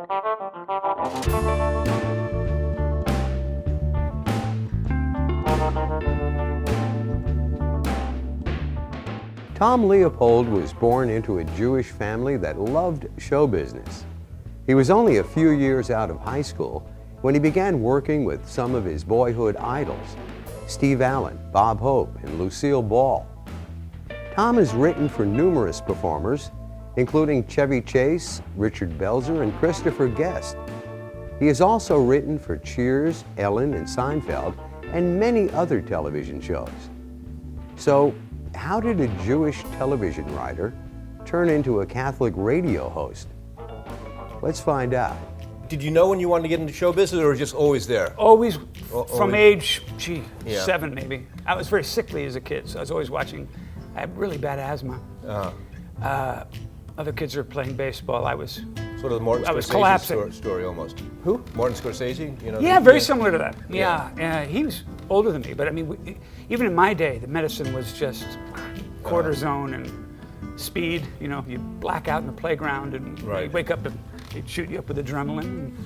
Tom Leopold was born into a Jewish family that loved show business. He was only a few years out of high school when he began working with some of his boyhood idols, Steve Allen, Bob Hope, and Lucille Ball. Tom has written for numerous performers, including Chevy Chase, Richard Belzer, and Christopher Guest. He has also written for Cheers, Ellen, and Seinfeld, and many other television shows. So, how did a Jewish television writer turn into a Catholic radio host? Let's find out. Did you know when you wanted to get into show business, or was it just always there? Always, from always. age, 7 maybe. I was very sickly as a kid, so I was always watching. I had really bad asthma. Other kids were playing baseball. I was sort of the Martin Scorsese story almost. Who? Martin Scorsese? You know, yeah, very similar to that. Yeah. He was older than me, but I mean, even in my day, the medicine was just cortisone and speed. You know, you black out in the playground and you wake up and they'd shoot you up with adrenaline. And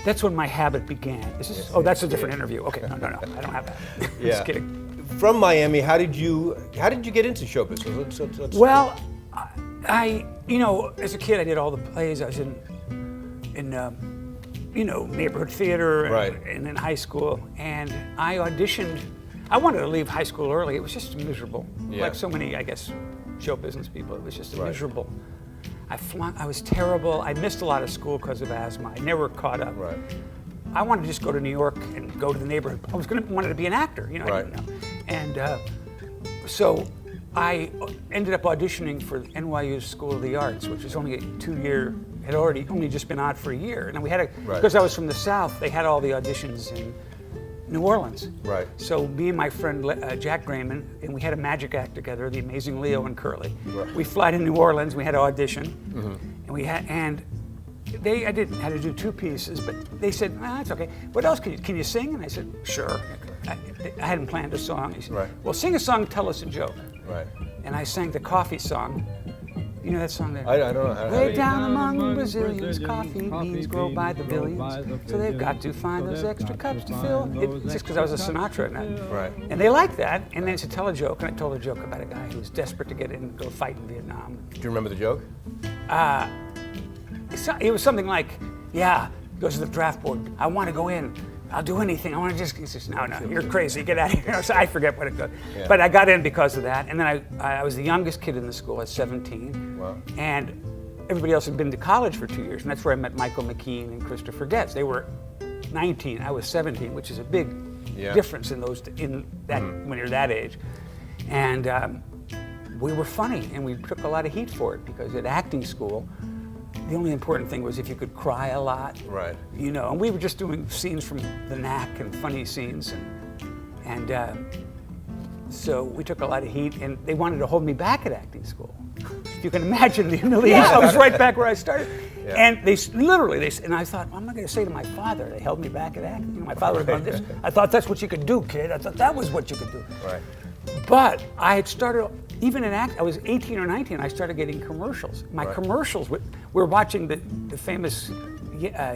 that's when my habit began. That's a different interview. Okay, no, I don't have that. Just kidding. From Miami, how did you get into show business? Well, I as a kid, I did all the plays. I was in neighborhood theater and in high school, and I auditioned. I wanted to leave high school early. It was just miserable. Like so many, I guess, show business people, it was just miserable. I was terrible. I missed a lot of school because of asthma. I never caught up. I wanted to just go to New York and go to the neighborhood. I wanted to be an actor, I didn't know. And so I ended up auditioning for NYU's School of the Arts, which was only a 2-year, had only just been on for a year. And we had because I was from the South, they had all the auditions in New Orleans. So me and my friend Jack Grayman, and we had a magic act together, The Amazing Leo and Curly. We fly to New Orleans, we had an audition, and I had to do 2 pieces, but they said, that's okay. What else can you sing? And I said, sure. I hadn't planned a song. He said, well, sing a song, tell us a joke. And I sang the coffee song. You know that song there? I don't know. Way down among Brazilians, coffee beans grow by the billions, so they've got to find those extra cups to fill. It's just because I was a Sinatra in that. And they liked that, and they said, tell a joke, and I told a joke about a guy who was desperate to get in and go fight in Vietnam. Do you remember the joke? It was something like, goes to the draft board, I want to go in. I'll do anything. I want to just. He says, no, you're crazy. Get out of here. So I forget what it goes. But I got in because of that. And then I was the youngest kid in the school at 17. Wow. And everybody else had been to college for 2 years. And that's where I met Michael McKean and Christopher Guest. They were 19. I was 17, which is a big difference in that when you're that age. And we were funny, and we took a lot of heat for it because at acting school, the only important thing was if you could cry a lot. And we were just doing scenes from The Knack and funny scenes. And so we took a lot of heat, and they wanted to hold me back at acting school. If you can imagine the humiliation, I was right back where I started. And they and I thought, well, I'm not going to say to my father, they held me back at acting. My father was going, this. I thought that's what you could do, kid. I thought that was what you could do. But I had started, even in I was 18 or 19, I started getting commercials. My commercials, we were watching the famous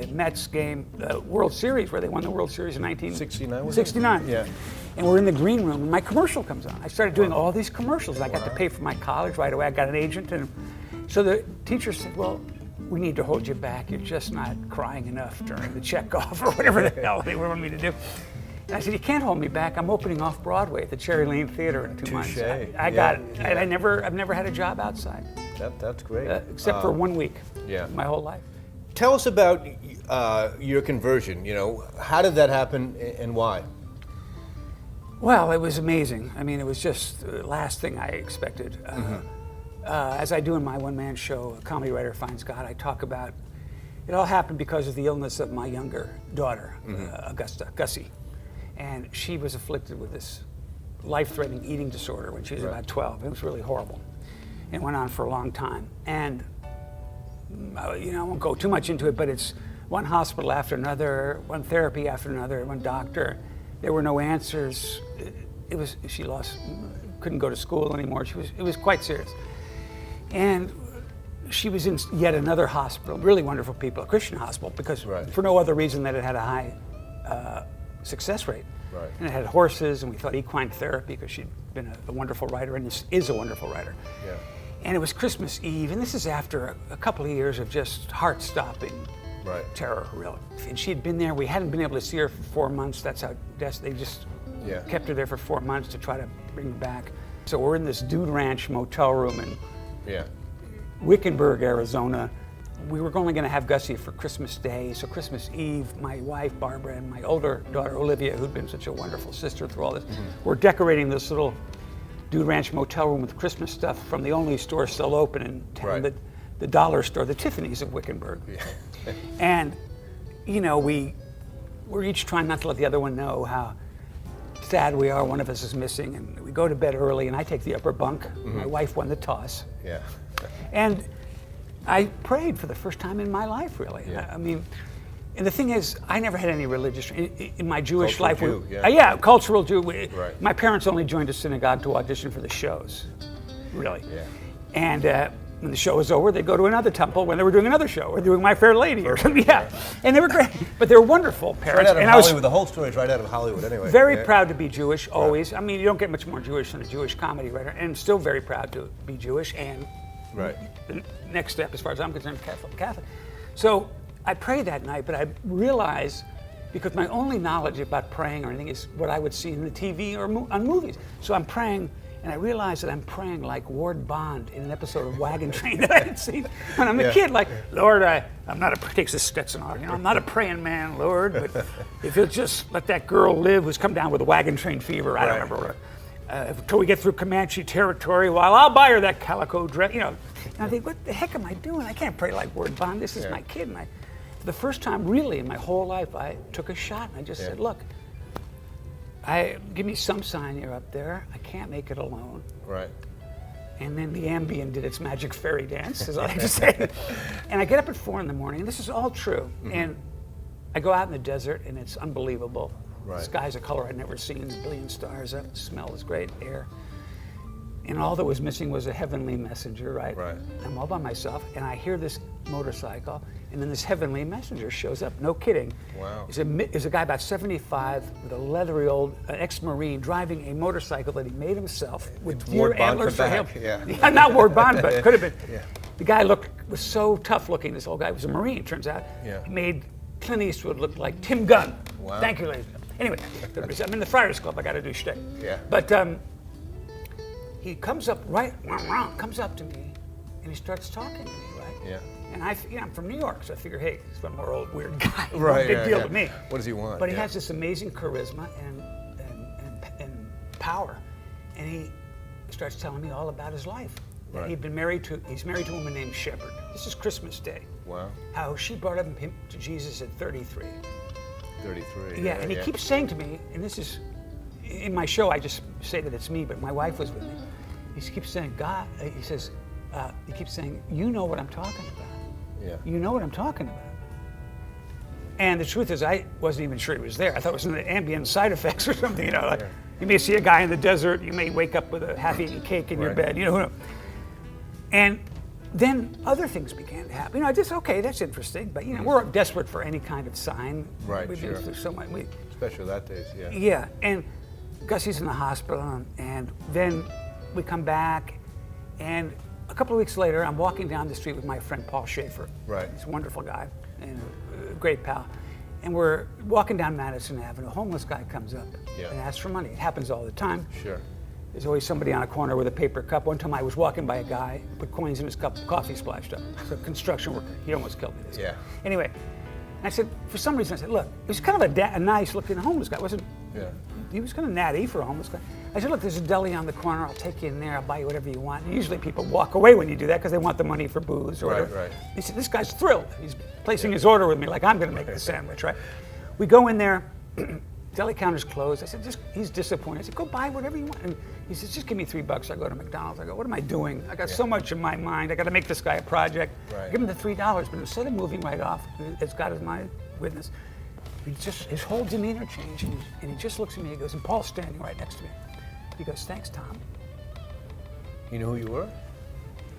Mets game, World Series, where they won the World Series in 1969. 69. And we're in the green room, and my commercial comes on. I started doing all these commercials, and I got to pay for my college right away. I got an agent, and so the teacher said, well, we need to hold you back. You're just not crying enough during the checkoff or whatever the hell they wanted me to do. And I said, you can't hold me back. I'm opening off Broadway at the Cherry Lane Theater in 2 months. I got it. And I've never had a job outside. That's great. Except for 1 week. My whole life. Tell us about your conversion. How did that happen and why? Well, it was amazing. I mean, it was just the last thing I expected. As I do in my one-man show, A Comedy Writer Finds God, I talk about it all happened because of the illness of my younger daughter, Gussie. And she was afflicted with this life-threatening eating disorder when she was about 12. It was really horrible. It went on for a long time. And, I won't go too much into it, but it's one hospital after another, one therapy after another, one doctor. There were no answers. She couldn't go to school anymore. It was quite serious. And she was in yet another hospital, really wonderful people, a Christian hospital, because Right. for no other reason than it had a high success rate. Right. And it had horses, and we thought equine therapy, because she'd been a wonderful writer, and is a wonderful writer. Yeah. And it was Christmas Eve, and this is after a couple of years of just heart-stopping Right. terror, really. And she had been there. We hadn't been able to see her for 4 months. That's how they just Yeah. kept her there for 4 months to try to bring her back. So we're in this Dude Ranch motel room in Yeah. Wickenburg, Arizona. We were only going to have Gussie for Christmas Day. So Christmas Eve, my wife, Barbara, and my older daughter, Olivia, who'd been such a wonderful sister through all this, we're decorating this little Dude Ranch motel room with Christmas stuff from the only store still open in town, Right. the dollar store, the Tiffany's of Wickenburg. Yeah. And, you know, we're each trying not to let the other one know how sad we are. One of us is missing, and we go to bed early, and I take the upper bunk. My wife won the toss. Yeah. And I prayed for the first time in my life, really. Yeah. I mean, and the thing is, I never had any religious, in my Jewish Cultural life. Jew, yeah. Yeah, cultural Jew. Right. My parents only joined a synagogue to audition for the shows, really. Yeah. And when the show was over, they'd go to another temple when they were doing another show, or doing My Fair Lady or something. Yeah. And they were great, but they were wonderful parents. Right out of and Hollywood. The whole story is right out of Hollywood, anyway. very Yeah. proud to be Jewish, always. I mean, you don't get much more Jewish than a Jewish comedy writer, and still very proud to be Jewish, and Right. the next step, as far as I'm concerned, Catholic. So I prayed that night, but I realized, because my only knowledge about praying or anything is what I would see in the TV or on movies. So I'm praying, and I realized that I'm praying like Ward Bond in an episode of Wagon Train that I had seen when I'm a Yeah. kid. Like, Lord, I'm not takes a Stetson off, you know, I'm not a praying man, Lord, but if you'll just let that girl live who's come down with a wagon train fever, I don't Right. remember what. Until we get through Comanche territory, while I'll buy her that calico dress, you know. And I think, what the heck am I doing? I can't pray like Ward Bond. This is Yeah. my kid. And for the first time, really, in my whole life, I took a shot. And I just said, look, give me some sign you're up there. I can't make it alone. Right. And then the Ambien did its magic fairy dance, as I like to say. And I get up at 4 in the morning, and this is all true. And I go out in the desert, and it's unbelievable. Right. The sky's a color I'd never seen, a billion stars up, the smell is great, air. And all that was missing was a heavenly messenger, right? Right. I'm all by myself, and I hear this motorcycle, and then this heavenly messenger shows up, no kidding. Wow. Is a guy about 75 with a leathery old ex-Marine driving a motorcycle that he made himself with It's deer Ward Bond antlers for for him. back, yeah. Yeah, not Ward Bond, but could have been. Yeah. The guy was so tough looking, this old guy was a Marine, turns out. Yeah. He made Clint Eastwood look like Tim Gunn. Wow. Thank you, ladies and gentlemen. Anyway, I'm in the Friars Club, I got to do shtick. Yeah. But he comes up comes up to me, and he starts talking to me, right? Yeah. And I'm from New York, so I figure, hey, he's one more old weird guy. No Right. big yeah, deal yeah. to me. What does he want? But he Yeah. has this amazing charisma and power, and he starts telling me all about his life. That Right. He's married to a woman named Shepherd. This is Christmas Day. Wow. How she brought him to Jesus at 33. 33. Yeah, and he keeps saying to me, and this is, in my show, I just say that it's me, but my wife was with me. He keeps saying, God, he keeps saying, you know what I'm talking about. Yeah. You know what I'm talking about. And the truth is, I wasn't even sure he was there. I thought it was an ambient side effects or something, you know, like you may see a guy in the desert, you may wake up with a half-eaten cake in your Right. bed, you know, who knows. And then other things began to happen. You know, just, okay, that's interesting, but, you know, we're desperate for any kind of sign. Right, We've been sure. through so much. Especially that days, yeah. Yeah, and Gussie's in the hospital, and then we come back, and a couple of weeks later, I'm walking down the street with my friend Paul Schaffer. Right. He's a wonderful guy and a great pal. And we're walking down Madison Avenue. A homeless guy comes up Yeah. and asks for money. It happens all the time. Sure. There's always somebody on a corner with a paper cup. One time I was walking by a guy, put coins in his cup, coffee splashed up. So construction worker. He almost killed me. This Yeah. guy. Anyway, I said, for some reason, I said, look, it was kind of a nice looking homeless guy. Yeah. He was kind of natty for a homeless guy. I said, look, there's a deli on the corner. I'll take you in there. I'll buy you whatever you want. And usually people walk away when you do that because they want the money for booze or Right, whatever. right. He said, this guy's thrilled. He's placing his order with me like I'm going to make the sandwich, right? We go in there. Deli counter's closed. I said, he's disappointed. I said, go buy whatever you want. And he says, just give me $3. I go to McDonald's. I go, what am I doing? I got so much in my mind. I got to make this guy a project. Right. Give him the $3. But instead of moving right off, as God is my witness, his whole demeanor changed. And he just looks at me. He goes, and Paul's standing right next to me. He goes, thanks, Tom. You know who you were?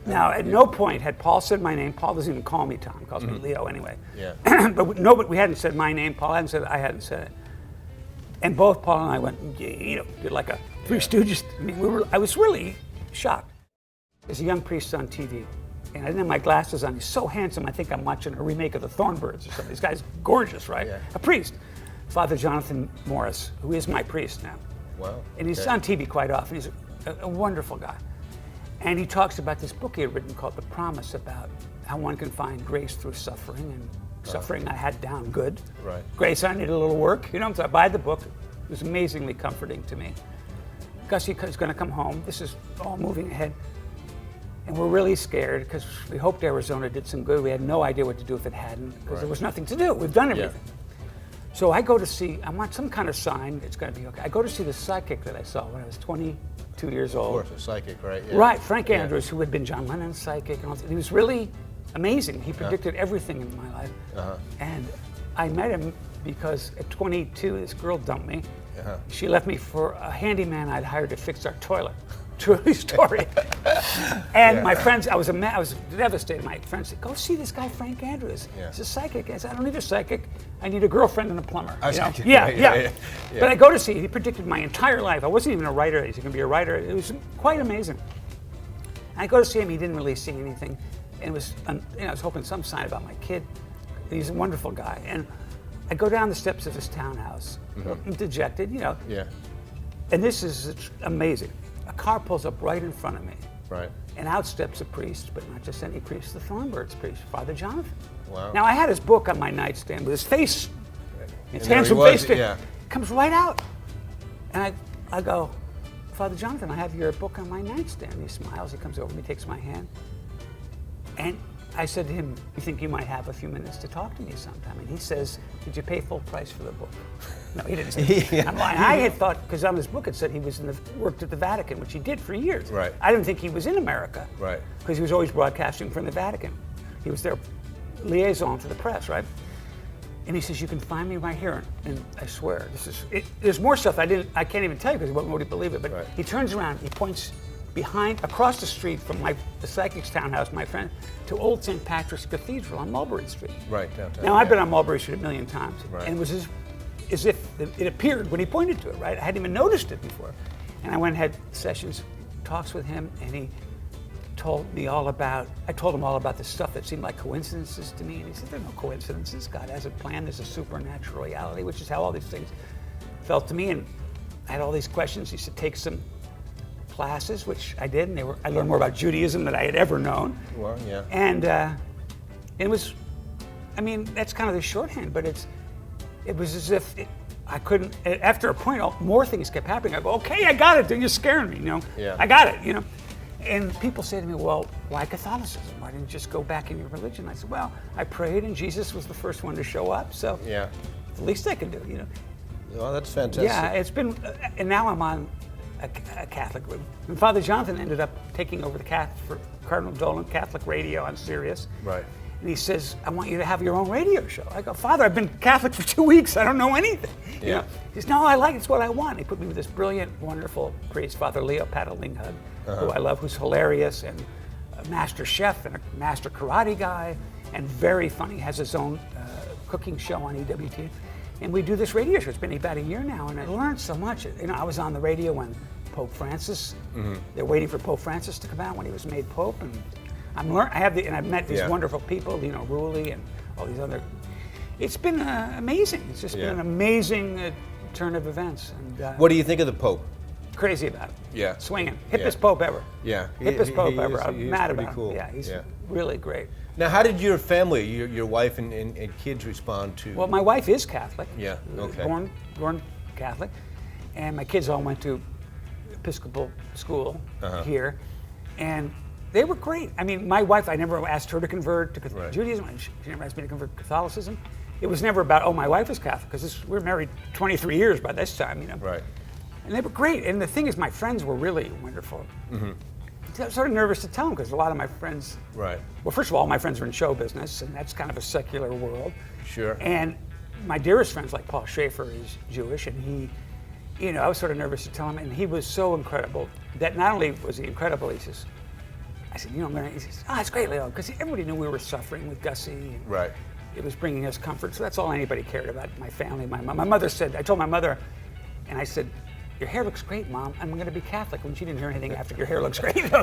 Now, at no point had Paul said my name. Paul doesn't even call me Tom. He calls me Leo anyway. Yeah. But we hadn't said my name. Paul hadn't said it. I hadn't said it. And both Paul and I went, did like a Three Stooges. I mean, I was really shocked. There's a young priest on TV, and I didn't have my glasses on. He's so handsome. I think I'm watching a remake of The Thornbirds or something. This guy's gorgeous, right? Yeah. A priest. Father Jonathan Morris, who is my priest now. Wow. And he's on TV quite often. He's a wonderful guy. And he talks about this book he had written called The Promise, about how one can find grace through suffering. And suffering I had down good. Right. Grace I needed a little work. So I buy the book. It was amazingly comforting to me. Gussie is going to come home. This is all moving ahead. And we're really scared because we hoped Arizona did some good. We had no idea what to do if it hadn't, because there was nothing to do. We've done everything. Yeah. So I go to see, I want some kind of sign, it's going to be okay. I go to see the psychic that I saw when I was 22 years old. Of course, a psychic, right? Yeah. Right, Frank Andrews, who had been John Lennon's psychic. And all that. He was really amazing. He predicted everything in my life. And I met him because at 22, this girl dumped me. She left me for a handyman I'd hired to fix our toilet. True story. And my friends, I was devastated. My friends said, "Go see this guy, Frank Andrews. He's a psychic." I said, "I don't need a psychic. I need a girlfriend and a plumber." Yeah. But I go to see. He predicted my entire life. I wasn't even a writer. He's going to be a writer. It was quite amazing. And I go to see him. He didn't really see anything, and it was, I was hoping some sign about my kid. He's a wonderful guy, and I go down the steps of his townhouse, dejected, Yeah. And this is amazing. A car pulls up right in front of me. Right. And out steps a priest, but not just any priest, the Thornbirds priest, Father Jonathan. Wow. Now I had his book on my nightstand with his face, his And there handsome he was, face there, yeah. comes right out. And I go, "Father Jonathan, I have your book on my nightstand." He smiles, he comes over to me, takes my hand. And I said to him, "You think you might have a few minutes to talk to me sometime?" And he says, "Did you pay full price for the book?" No, he didn't say that. I'm lying. I had thought, because on his book it said he was worked at the Vatican, which he did for years. Right. I didn't think he was in America. Right. Because he was always broadcasting from the Vatican. He was their liaison to the press, right? And he says, "You can find me right here." And I swear, there's more stuff I can't even tell you because you won't believe it. But he turns around, he points across the street from the psychic's townhouse, my friend, to Old St. Patrick's Cathedral on Mulberry Street. Right, downtown. Now, I've been on Mulberry Street a million times, Right. and it was as if it appeared when he pointed to it, right? I hadn't even noticed it before. And I went and had sessions, talks with him, and he told him all about the stuff that seemed like coincidences to me. And he said, "There are no coincidences. God has a plan. There's a supernatural reality," which is how all these things felt to me. And I had all these questions. He said, "Take some classes," which I did, and I learned more about Judaism than I had ever known. Well, yeah. And it was, that's kind of the shorthand, but it was as if I couldn't, after a point, more things kept happening. I go, "Okay, I got it, then you're scaring me, Yeah. I got it, And people say to me, "Well, why Catholicism? Why didn't you just go back in your religion?" I said, "Well, I prayed and Jesus was the first one to show up, so it's the least I can do, Well, that's fantastic. Yeah, it's been, and now I'm on a Catholic. And Father Jonathan ended up taking over for Cardinal Dolan Catholic radio on Sirius. Right. And he says, "I want you to have your own radio show." I go, "Father, I've been Catholic for 2 weeks. I don't know anything." Yeah. He says, "No, I like it. It's what I want." He put me with this brilliant, wonderful priest, Father Leo Padalinghud, who I love, who's hilarious and a master chef and a master karate guy and very funny. Has his own cooking show on EWT. And we do this radio show. It's been about a year now, and I learned so much. I was on the radio when Pope Francis. They're waiting for Pope Francis to come out when he was made Pope, and I've met these wonderful people, Rulli and all these other. It's been amazing. It's just been an amazing turn of events. And What do you think of the Pope? Crazy about it. Yeah. Swinging. Hippest Pope ever. Yeah. Hippest Pope ever. He I'm mad pretty about cool. him. Yeah, he's really great. Now, how did your family, your wife and kids respond to? Well, my wife is Catholic. Yeah, okay. Born Catholic. And my kids all went to Episcopal school here. And they were great. My wife, I never asked her to convert to Judaism. She never asked me to convert to Catholicism. It was never about, "Oh, my wife is Catholic," because we're married 23 years by this time, Right. And they were great. And the thing is, my friends were really wonderful. I was sort of nervous to tell them because a lot of my friends. Right. Well, first of all my friends are in show business, and that's kind of a secular world. Sure. And my dearest friends, like Paul Schaffer, is Jewish, and he, I was sort of nervous to tell him, and he was so incredible that not only was he incredible, he says, said, you know, he says, it's great, Leo, because everybody knew we were suffering with Gussie. And Right. it was bringing us comfort, so that's all anybody cared about, my family, my mom. My mother said, I told my mother, and I said, your hair looks great, Mom. I'm going to be Catholic. When she didn't hear anything after, your hair looks great. No,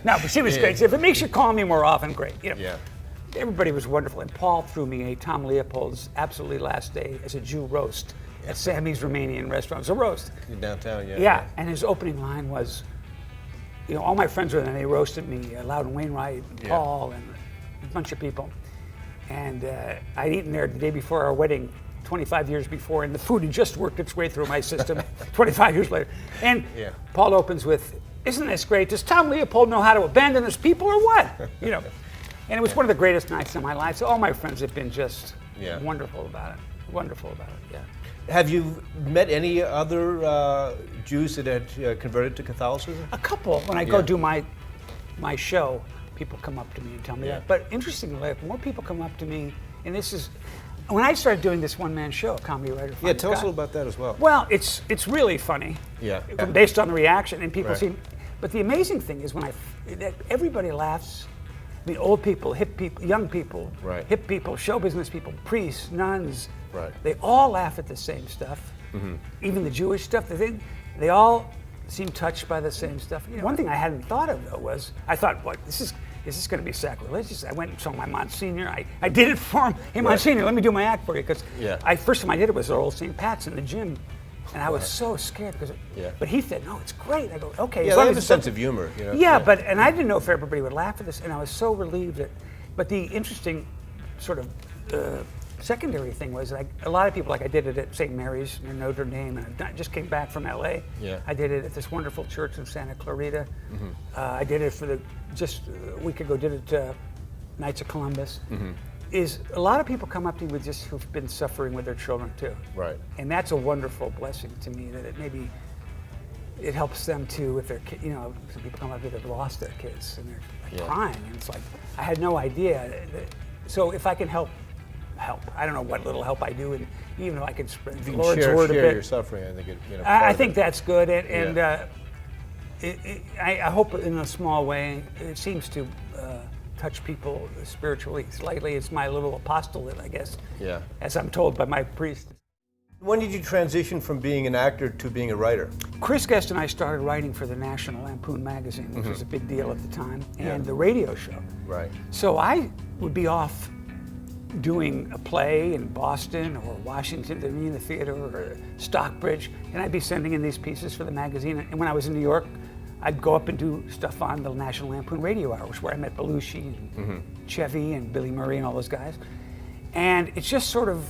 but she was great. She said, if it makes you call me more often, great. You know, Yeah. everybody was wonderful. And Paul threw me a Tom Leopold's Absolutely Last Day as a Jew roast at Sammy's Romanian restaurant. It was a roast. In downtown, yeah. Yeah, and his opening line was, you know, all my friends were there, and they roasted me, Loudon Wainwright, Paul, and a bunch of people. And I'd eaten there the day before our wedding, 25 years before, and the food had just worked its way through my system 25 years later. And Paul opens with, isn't this great? Does Tom Leopold know how to abandon his people or what? You know, and it was one of the greatest nights of my life. So all my friends have been just wonderful about it. Wonderful about it, yeah. Have you met any other Jews that had converted to Catholicism? A couple. When I go do my show, people come up to me and tell me that. But interestingly, more people come up to me, and this is, when I started doing this one-man show, Comedy Writer. Yeah, tell us a little about that as well. Well, it's really funny. Yeah. Based on the reaction, and people seem. But the amazing thing is that everybody laughs. I mean, old people, hip people, young people, hip people, show business people, priests, nuns. Right. They all laugh at the same stuff. Even the Jewish stuff. They all seem touched by the same stuff. You know, one thing I hadn't thought of though was I thought, what is this going to be sacrilegious? I went and saw my Monsignor. I did it for him. Hey, Monsignor, let me do my act for you. Because first time I did it was at Old St. Pat's in the gym. And I was so scared because, but he said, no, it's great. I go, okay. Yeah, they have a sense of humor. You know? Yeah, and I didn't know if everybody would laugh at this, and I was so relieved that, but the interesting sort of secondary thing was like a lot of people, like I did it at St. Mary's in Notre Dame, and I just came back from LA. Yeah. I did it at this wonderful church in Santa Clarita. I did it for just a week ago, did it Knights of Columbus. Is a lot of people come up to me with just who've been suffering with their children too. Right. And that's a wonderful blessing to me that it helps them too if their kid, you know, some people come up to me that have lost their kids and they're like crying, and it's like, I had no idea. So if I can help. I don't know what little help I do, and even if I can spread the Lord's word a bit. Share your suffering, I think I think that's good, and I hope in a small way it seems to touch people spiritually slightly. It's my little apostolate, I guess. Yeah. As I'm told by my priest. When did you transition from being an actor to being a writer? Chris Guest and I started writing for the National Lampoon magazine, which was a big deal at the time, and the radio show. Right. So I would be off doing a play in Boston or Washington, the Arena Theater or Stockbridge, and I'd be sending in these pieces for the magazine. And when I was in New York, I'd go up and do stuff on the National Lampoon Radio Hours, where I met Belushi and Chevy and Billy Murray and all those guys. And it just sort of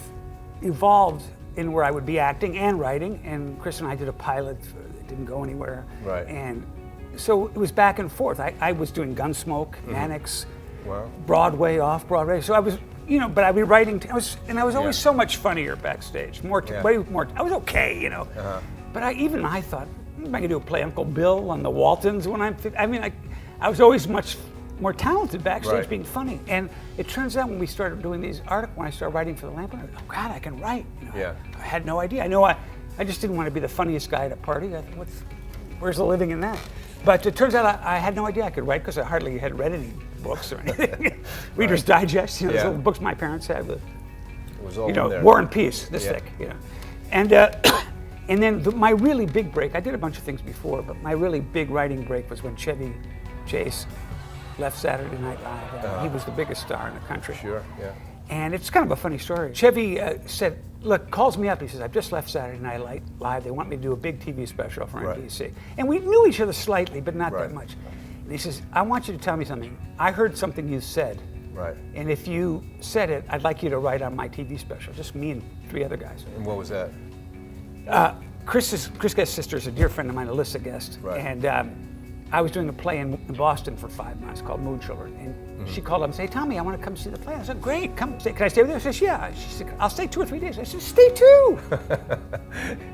evolved in where I would be acting and writing. And Chris and I did a pilot that didn't go anywhere. Right. And so it was back and forth. I was doing Gunsmoke, Annex, Broadway, off-Broadway. So I was, you know, but I'd be writing, I was always so much funnier backstage, way more, I was okay, you know. But I thought, am I gonna do a play Uncle Bill on the Waltons when I'm 50? I mean, I was always much more talented backstage being funny. And it turns out when we started doing these articles, when I started writing for the Lampoon, I thought, oh God, I can write. You know, I had no idea. I just didn't want to be the funniest guy at a party. I thought, where's the living in that? But it turns out I had no idea I could write because I hardly had read any books or anything. Reader's Digest, you know, those little books my parents had with, it was all you know, in there. War and Peace, this thick, you know. And and then my really big break, I did a bunch of things before, but my really big writing break was when Chevy Chase left Saturday Night Live. He was the biggest star in the country. Sure, yeah. And it's kind of a funny story. Chevy said, look, calls me up. He says, I've just left Saturday Night Live. They want me to do a big TV special for NBC. And we knew each other slightly, but not that much. And he says, I want you to tell me something. I heard something you said. Right. And if you said it, I'd like you to write on my TV special. Just me and 3 other guys. And what was that? Chris Guest's sister is a dear friend of mine, Alyssa Guest. Right. And I was doing a play in Boston for 5 months called Moon Children. And she called up and said, Tommy, I want to come see the play. I said, great, come stay. Can I stay with you? I said, yeah. She said, I'll stay 2 or 3 days. I said, stay 2.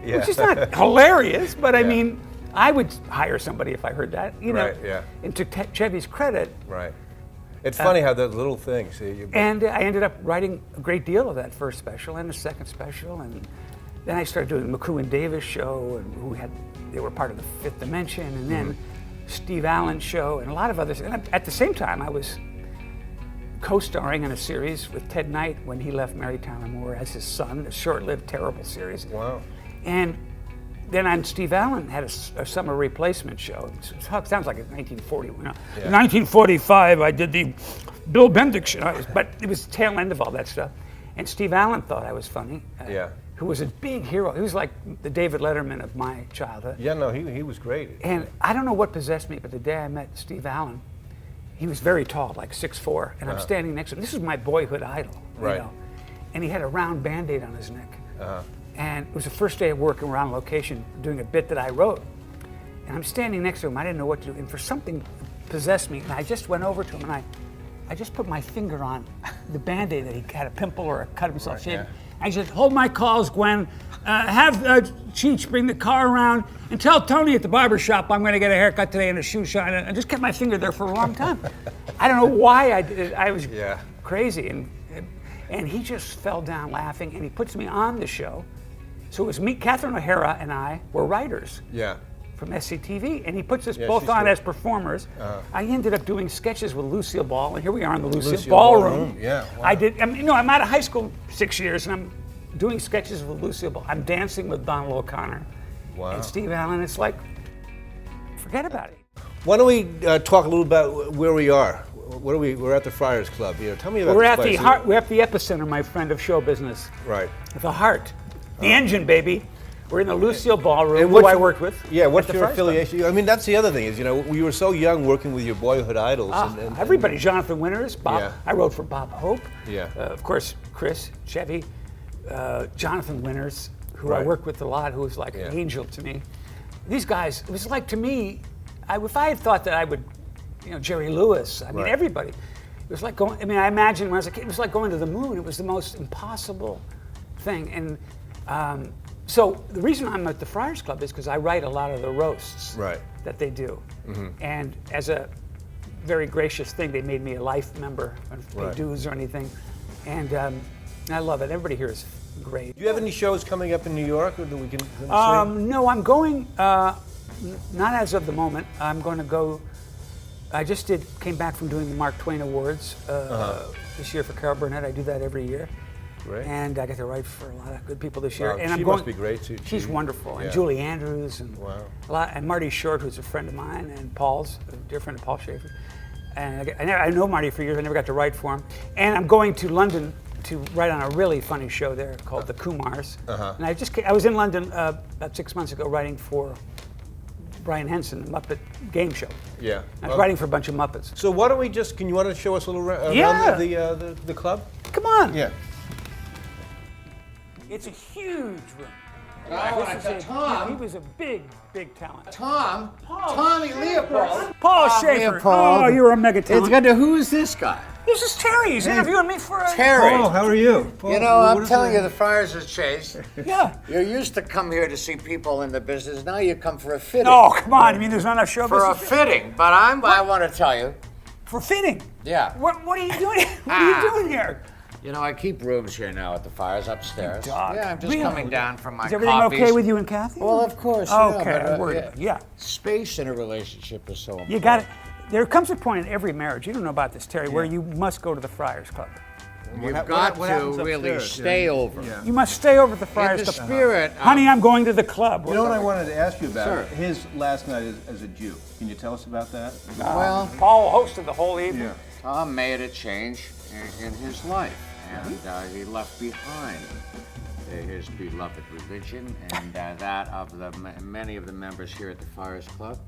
Which is not hilarious, but I mean, I would hire somebody if I heard that, you know. And to Chevy's credit. Right. It's funny how those little things. And I ended up writing a great deal of that first special and the second special. And then I started doing the McKean Davis show, and they were part of the Fifth Dimension. And then Steve Allen show and a lot of others. And at the same time, I was co-starring in a series with Ted Knight when he left Mary Tyler Moore as his son, a short-lived, terrible series. Wow. And then Steve Allen had a summer replacement show. It sounds like it's 1940. You know? Yeah. In 1945, I did the Bill Bendix show, but it was the tail end of all that stuff. And Steve Allen thought I was funny. Yeah. Who was a big hero. He was like the David Letterman of my childhood. Yeah, no, he was great. And I don't know what possessed me, but the day I met Steve Allen, he was very tall, like 6'4", and I'm standing next to him. This was my boyhood idol, Right. you know. And he had a round Band-Aid on his neck. And it was the first day of working around location, doing a bit that I wrote. And I'm standing next to him, I didn't know what to do, and for something possessed me, and I just went over to him, and I just put my finger on the Band-Aid that he had a pimple or cut himself shaving. yeah. I said, hold my calls, Gwen. Have Cheech bring the car around and tell Tony at the barber shop I'm going to get a haircut today and a shoe shine. I just kept my finger there for a long time. I don't know why I did it. I was crazy. And he just fell down laughing, and he puts me on the show. So it was me, Catherine O'Hara, and I were writers. Yeah. From SCTV, and he puts us Yeah, both she's on good. as performers. I ended up doing sketches with Lucille Ball, and here we are in the Lucille Lucille Ballroom. Ballroom, yeah, wow. I'm out of high school 6 years, and I'm doing sketches with Lucille Ball. I'm dancing with Donald O'Connor and Steve Allen. It's like, forget about it. Why don't we talk a little about where we are? What are we? We're at the Friars Club. You know, tell me about We're this at the place. heart. We're at the epicenter, my friend, of show business. Right. The heart, the engine, baby. We're in the Lucille Ballroom, And who what's I your- worked with. Yeah, what's at the your Friars Club. affiliation? I mean, that's the other thing is, you know, you were so young working with your boyhood idols. and Everybody, Jonathan Winters, Bob. Yeah. I wrote for Bob Hope. Yeah. Of course, Chris, Chevy, Jonathan Winters, who I Right. worked with a lot, who was like Yeah. an angel to me. These guys, it was like to me, if I had thought that I would, Jerry Lewis, I mean, Right. everybody. It was like going, I imagined when I was a kid, it was like going to the moon. It was the most impossible thing. And so the reason I'm at the Friars Club is because I write a lot of the roasts Right. that they do. And as a very gracious thing, they made me a life member. I don't pay Right. dues or anything. And I love it. Everybody here is great. Do you have any shows coming up in New York or that we can see? No, I'm going, not as of the moment. I'm going to go, I just came back from doing the Mark Twain Awards this year for Carol Burnett. I do that every year. Great. And I get to write for a lot of good people this year. Wow, and she I'm going, must be great, too. She's wonderful. Yeah. And Julie Andrews and Wow. and Marty Short, who's a friend of mine, and Paul's a dear friend of Paul Schaffer. And I know Marty for years. I never got to write for him. And I'm going to London to write on a really funny show there called The Kumars. And I was in London about 6 months ago writing for Brian Henson, the Muppet game show. Yeah. I was writing for a bunch of Muppets. So why don't we can you want to show us a little around Yeah. the club? Come on. Yeah. It's a huge room. Tom. He was a big talent. Tommy Leopold. Paul Schaffer. Leopold. Oh, you're a mega talent. It's good to, who is this guy? This is Terry. He's interviewing me for a... Terry. how are you? You know, I'm telling you, the Friars is Chase. Yeah. You used to come here to see people in the business. Now you come for a fitting. Oh, come on. You mean there's not enough show For a business? fitting. But I want to tell you, For fitting? Yeah. What are you doing? What are you doing here? you know, I keep rooms here now at the Friars upstairs. Dog. Yeah, I'm just Really? coming down from my Is everything coffees. okay with you and Kathy? Well, of course. Okay, yeah, but, I'm worried about it. Yeah. Space in a relationship is so important. You got it. There comes a point in every marriage, you don't know about this, Terry, where you must go to the Friars Club. You've got what to happens really upstairs? stay over. You must stay over at the Friars In the Club. spirit of- Honey, I'm going to the club. You know what I wanted to ask you about? Sure. His last night as a Jew. Can you tell us about that? Well, Paul hosted the whole evening. Tom made a change in his life, and he left behind his beloved religion and that of many of the members here at the Friars Club,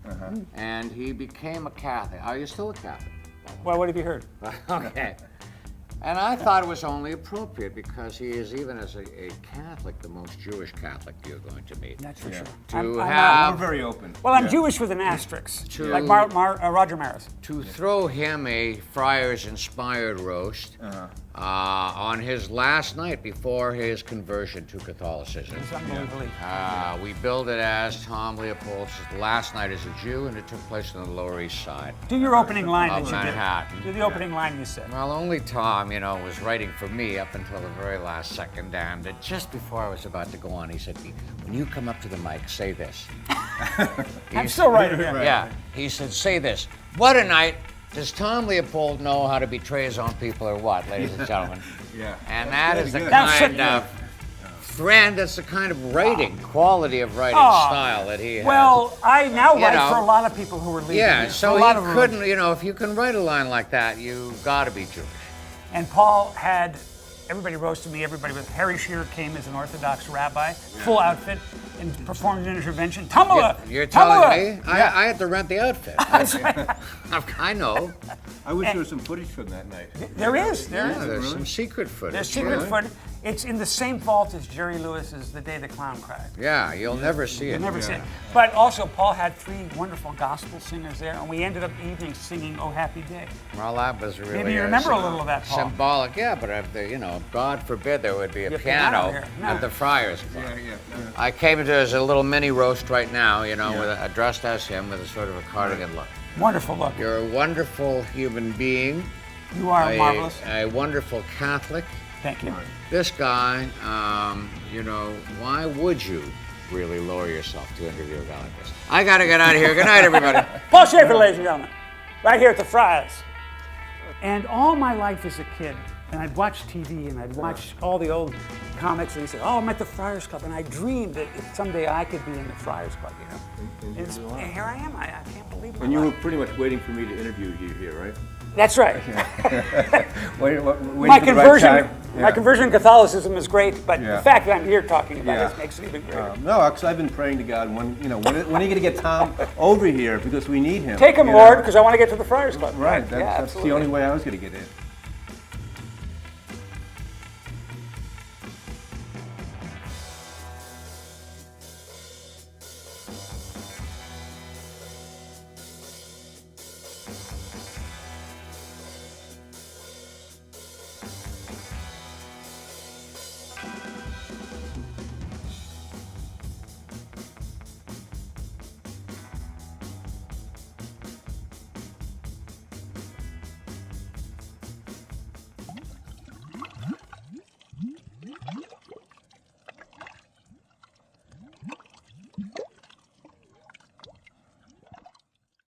and he became a Catholic. Are you still a Catholic? Well, what have you heard? Okay. And I thought it was only appropriate because he is, even as a Catholic, the most Jewish Catholic you're going to meet. That's for sure. To We're have very open. Well, I'm Jewish with an asterisk, like Roger Maris. to throw him a Friars-inspired roast on his last night before his conversion to Catholicism. It's unbelievably. We billed it as Tom Leopold's last night as a Jew, and it took place on the Lower East Side Do your opening line of that you Manhattan. did. Do the opening line you said. Well, only Tom, you know, was writing for me up until the very last second, and just before I was about to go on, he said to me, when you come up to the mic, say this. I'm still writing here. Yeah, he said, say this. What a night. Does Tom Leopold know how to betray his own people or what, ladies and gentlemen? Yeah. And That's that is the good. kind of friend, that's the kind of writing, quality of writing style that he has. Well, I now You write know. for a lot of people who are leaving. Yeah, here. so For a he lot of them. couldn't, you know, if you can write a line like that, you gotta be Jewish. And Paul had, everybody roasted me, everybody was, Harry Shearer came as an Orthodox rabbi, full outfit, and performed an intervention. Tumala! You're telling me? Yeah. I had to rent the outfit. I know. I wish there was some footage from that night. There is. Yeah, there's some secret footage. There's secret yeah. footage. It's in the same vault as Jerry Lewis's The Day the Clown Cried. Yeah, you'll never see it. You'll never see it. But also, Paul had 3 wonderful gospel singers there, and we ended up the evening singing "Oh Happy Day." Well, that was really Maybe you remember a little of that, Paul. symbolic. Yeah, but if the, you know, God forbid there would be a Your piano piano here. No. at the Friars Club. Yeah. I came to as a little mini roast right now, you know, with dressed as him with a sort of a cardigan look. Wonderful look. You're a wonderful human being. You are marvelous. A wonderful Catholic. Thank you. This guy, you know, why would you really lower yourself to interview a guy like this? I gotta get out of here. Good night, everybody. Paul Schaffer, ladies and gentlemen, right here at the Friars. And all my life as a kid, and I'd watch TV and I'd watch all the old comics, and he said, "Oh, I'm at the Friars Club," and I dreamed that someday I could be in the Friars Club, you know. And here I am. I can't believe it. And you were pretty much waiting for me to interview you here, right? That's right. Waiting My for the right conversion, time. my conversion to Catholicism is great, but Yeah. the fact that I'm here talking about Yeah. this makes it even greater. No, because I've been praying to God, when are you going to get Tom over here, because we need him. Take him, you Lord, know? because I want to get to the Friars Club. Right, Yeah, that's the absolutely. only way I was going to get in.